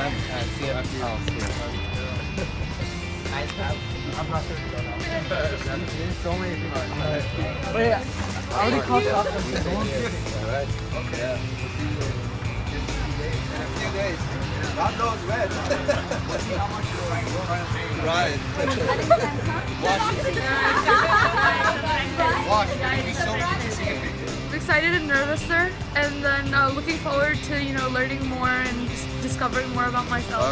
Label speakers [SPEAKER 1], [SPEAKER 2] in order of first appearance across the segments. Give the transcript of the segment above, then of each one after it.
[SPEAKER 1] ma'am. See you after. Oh, see you. I'm not sure if you go now. There's so many people. Wait, I already called off. Alright. Okay. In a few days. God knows when. Let's see how much you're right.
[SPEAKER 2] I'm excited and nervous, sir, and then looking forward to learning more and just discovering more about myself.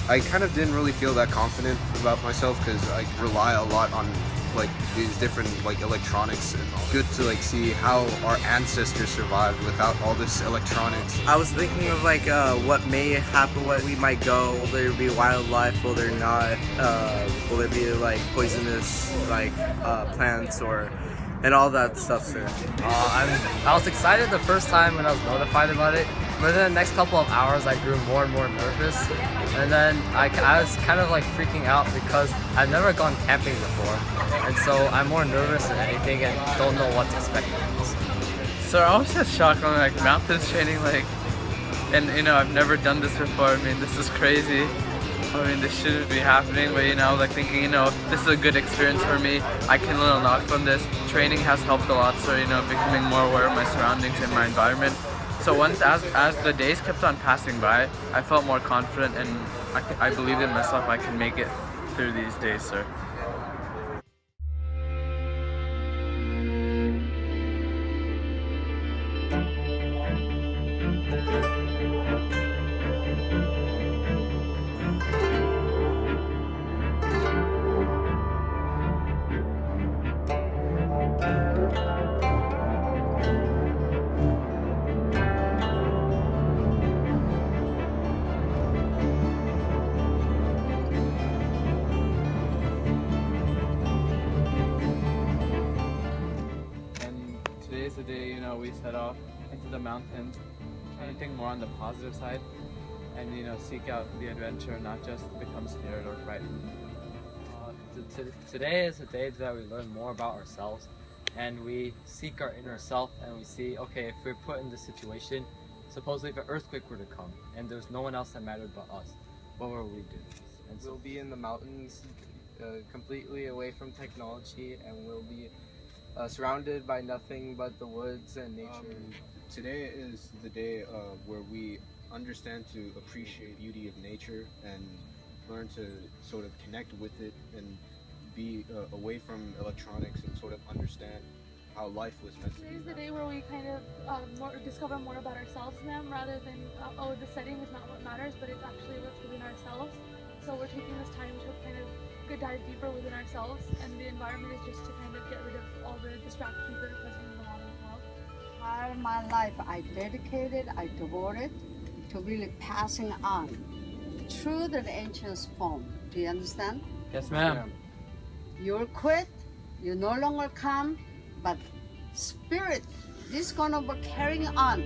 [SPEAKER 3] I kind of didn't really feel that confident about myself because I rely a lot on like these different like electronics, and good to like see how our ancestors survived without all this electronics.
[SPEAKER 1] I was thinking of like what may happen, what we might go. Will there be wildlife? Will there not? Will there be like poisonous like plants and all that stuff, sir?
[SPEAKER 4] I was excited the first time when I was notified about it, but then the next couple of hours I grew more and more nervous, and then I was kind of like freaking out because I've never gone camping before, and so I'm more nervous than anything and don't know what to expect.
[SPEAKER 5] So I was just shocked on like mountains training, and I've never done this before. I mean, this is crazy. I mean, this shouldn't be happening, but like thinking, this is a good experience for me. I can learn a lot from this. Training has helped a lot, so becoming more aware of my surroundings and my environment. So as the days kept on passing by, I felt more confident, and I believed in myself. I can make it through these days, sir. Today's the day, we set off into the mountains, trying to think more on the positive side, and seek out the adventure, not just become scared or frightened.
[SPEAKER 4] Today is a day that we learn more about ourselves, and we seek our inner self, and we see, okay, if we're put in this situation, supposedly if an earthquake were to come, and there's no one else that mattered but us, what will we do?
[SPEAKER 1] And we'll be in the mountains, completely away from technology, and we'll be surrounded by nothing but the woods and nature.
[SPEAKER 3] Today is the day where we understand to appreciate the beauty of nature and learn to sort of connect with it and be away from electronics and sort of understand how life was meant to be.
[SPEAKER 2] Today's the day where we kind of discover more about ourselves, ma'am, rather than the setting is not what matters, but it's actually what's within ourselves. So we're taking this time to kind of dive deeper within ourselves, and the environment is just to kind of get rid of all the distractions that are present in the modern world.
[SPEAKER 6] All my life I dedicated, I devoted to really passing on through the ancient form. Do you understand?
[SPEAKER 4] Yes, ma'am.
[SPEAKER 6] You'll quit, you no longer come, but spirit is gonna be carrying on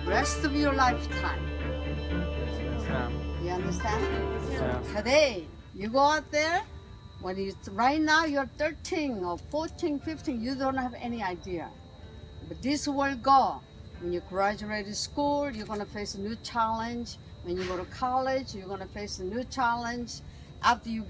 [SPEAKER 6] rest of your lifetime.
[SPEAKER 4] Yes, ma'am.
[SPEAKER 6] You understand?
[SPEAKER 4] Yes, ma'am.
[SPEAKER 6] Today, you go out there, right now you're 13 or 14, 15, you don't have any idea. But this will go. When you graduate school, you're gonna face a new challenge. When you go to college, you're gonna face a new challenge. After you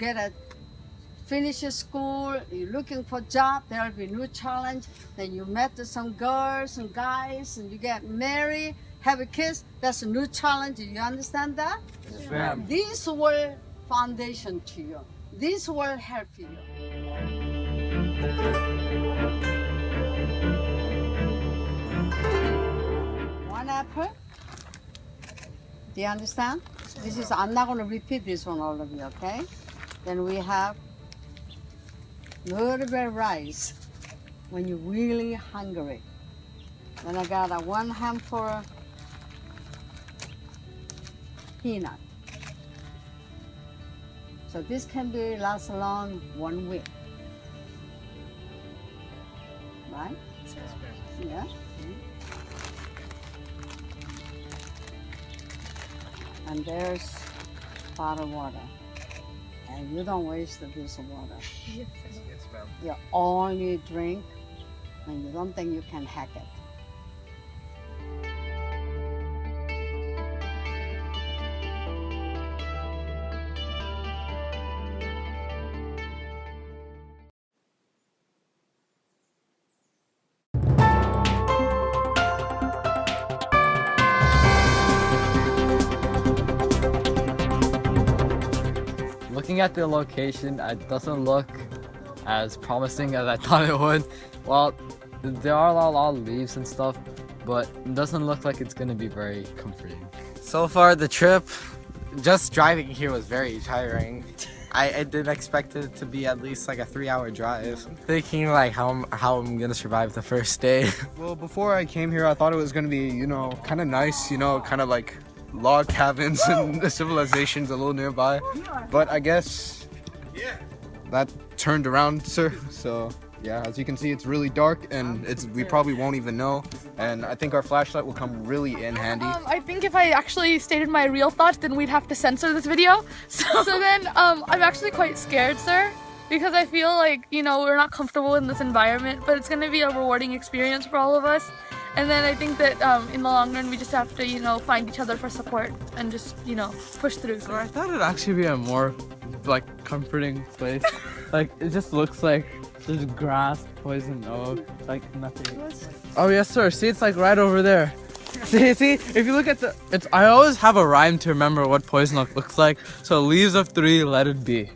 [SPEAKER 6] finish school, you're looking for a job, there'll be a new challenge. Then you met some girls and guys, and you get married, have a kids, that's a new challenge. Do you understand that?
[SPEAKER 4] Yes, ma'am.
[SPEAKER 6] This will foundation to you. This will help you. One apple. Do you understand? This is, I'm not going to repeat this one, all of you, okay? Then we have little bit of rice when you're really hungry. Then I got a 1 handful of peanut. So this can last long 1 week. Right? Yeah. And there's bottled water. And you don't waste this water.
[SPEAKER 2] Yes,
[SPEAKER 1] Yes, ma'am.
[SPEAKER 6] You only drink when you don't think you can hack it.
[SPEAKER 4] looking at the location, it doesn't look as promising as I thought it would. Well, there are a lot of leaves and stuff, but it doesn't look like it's gonna be very comforting.
[SPEAKER 1] So far, the trip, just driving here was very tiring. I didn't expect it to be at least like a 3-hour drive. Thinking like how I'm gonna survive the first day.
[SPEAKER 3] Well, before I came here, I thought it was gonna be, kind of nice, kind of like log cabins and the civilizations a little nearby. But I guess that turned around, sir. So yeah, as you can see, it's really dark and we probably won't even know. And I think our flashlight will come really in handy.
[SPEAKER 2] I think if I actually stated my real thoughts, then we'd have to censor this video. So then I'm actually quite scared, sir, because I feel like, we're not comfortable in this environment, but it's going to be a rewarding experience for all of us. And then I think that in the long run, we just have to, find each other for support and just, push through.
[SPEAKER 5] So I thought it'd actually be a more comforting place. It just looks like there's grass, poison oak, nothing. Oh yes sir, see it's right over there. See, if you look at I always have a rhyme to remember what poison oak looks like. So leaves of 3, let it be.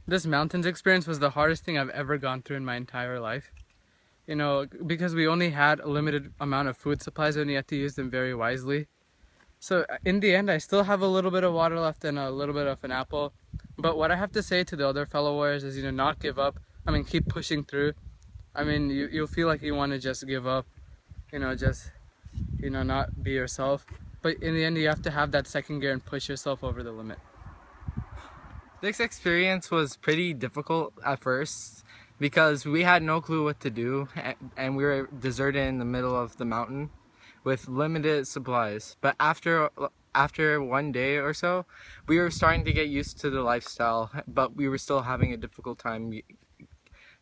[SPEAKER 5] This mountains experience was the hardest thing I've ever gone through in my entire life. Because we only had a limited amount of food supplies and you had to use them very wisely. So in the end, I still have a little bit of water left and a little bit of an apple. But what I have to say to the other fellow warriors is, not give up. Keep pushing through. You'll feel like you want to just give up, not be yourself. But in the end, you have to have that second gear and push yourself over the limit.
[SPEAKER 1] This experience was pretty difficult at first because we had no clue what to do and we were deserted in the middle of the mountain with limited supplies. But after 1 day or so, we were starting to get used to the lifestyle, but we were still having a difficult time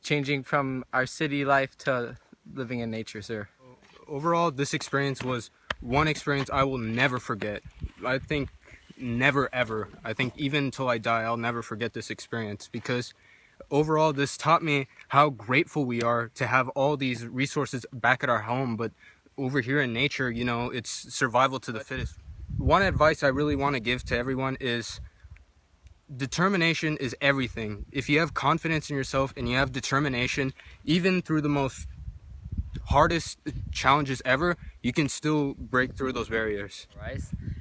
[SPEAKER 1] changing from our city life to living in nature, sir.
[SPEAKER 3] Overall, this experience was one experience I will never forget. I think never ever. I think even until I die, I'll never forget this experience because overall this taught me how grateful we are to have all these resources back at our home, but over here in nature, it's survival to the fittest. One advice I really want to give to everyone is determination is everything. If you have confidence in yourself and you have determination, even through the most hardest challenges ever, you can still break through those barriers.
[SPEAKER 4] Right?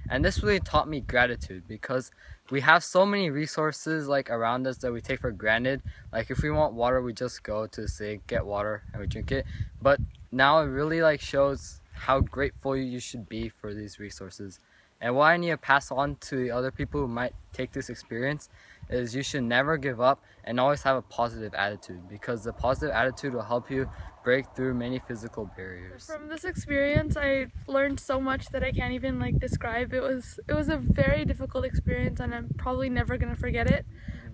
[SPEAKER 4] And this really taught me gratitude because we have so many resources around us that we take for granted. If we want water, we just go to the sink, get water, and we drink it. But now it really shows how grateful you should be for these resources. And what I need to pass on to the other people who might take this experience is you should never give up and always have a positive attitude, because the positive attitude will help you break through many physical barriers.
[SPEAKER 2] From this experience, I learned so much that I can't even describe. It was a very difficult experience and I'm probably never gonna forget it.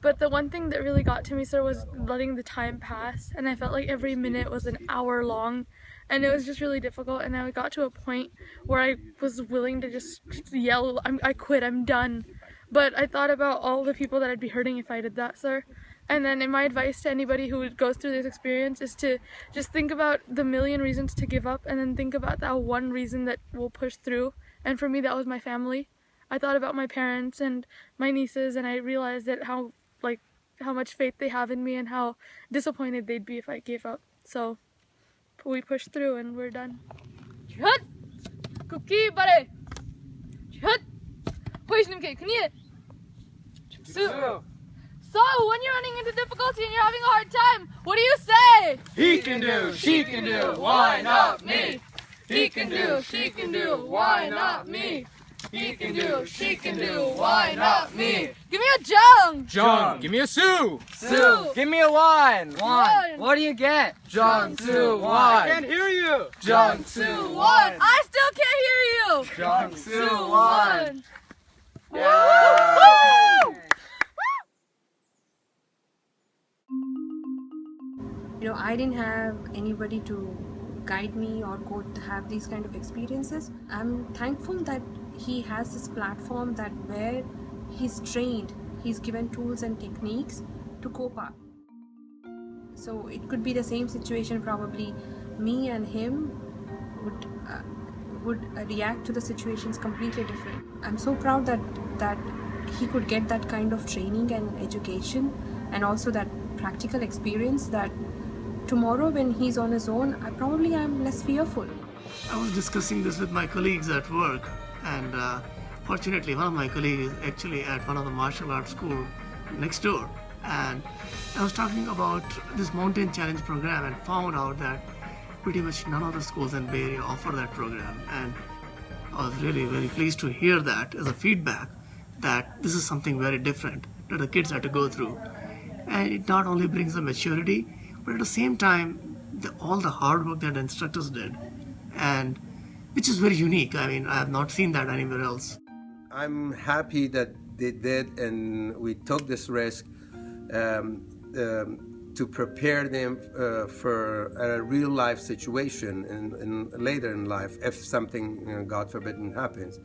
[SPEAKER 2] But the one thing that really got to me, sir, was letting the time pass, and I felt like every minute was an hour long. and it was just really difficult. And then we got to a point where I was willing to just yell, I quit, I'm done. But I thought about all the people that I'd be hurting if I did that, sir. And then my advice to anybody who goes through this experience is to just think about the million reasons to give up, and then think about that one reason that will push through. And for me, that was my family. I thought about my parents and my nieces, and I realized that how much faith they have in me and how disappointed they'd be if I gave up. So we pushed through and we're done. Cookie buddy. So, when you're running into difficulty and you're having a hard time, what do you say?
[SPEAKER 7] He can do, she can do, why not me?
[SPEAKER 2] He can do, she can do, why not me? He can do, she can do, why not me? Give me a Jung!
[SPEAKER 7] John, give me a Sue.
[SPEAKER 2] Sue!
[SPEAKER 7] Give me a wine.
[SPEAKER 2] One.
[SPEAKER 4] What do you get?
[SPEAKER 7] John, Sue, wine. Can't hear you. John, Sue,
[SPEAKER 2] One! I still can't hear you!
[SPEAKER 7] John, Sue,
[SPEAKER 2] Sue,
[SPEAKER 7] wine.
[SPEAKER 2] one!
[SPEAKER 7] Yeah.
[SPEAKER 8] You know, I didn't have anybody to guide me or go to have these kind of experiences. I'm thankful that he has this platform that where he's trained, he's given tools and techniques to cope up. So it could be the same situation, probably me and him would react to the situations completely different. I'm so proud that he could get that kind of training and education, and also that practical experience, that tomorrow when he's on his own, I probably am less fearful.
[SPEAKER 9] I was discussing this with my colleagues at work, and fortunately one of my colleagues is actually at one of the martial arts school next door, and I was talking about this mountain challenge program and found out that pretty much none of the schools in Bay Area offer that program, and I was really very pleased to hear that as a feedback that this is something very different that the kids have to go through, and it not only brings the maturity, but at the same time all the hard work that the instructors did, and which is very unique. I mean, I have not seen that anywhere else.
[SPEAKER 10] I'm happy that they did, and we took this risk to prepare them for a real life situation in later in life if something, God forbid, happens.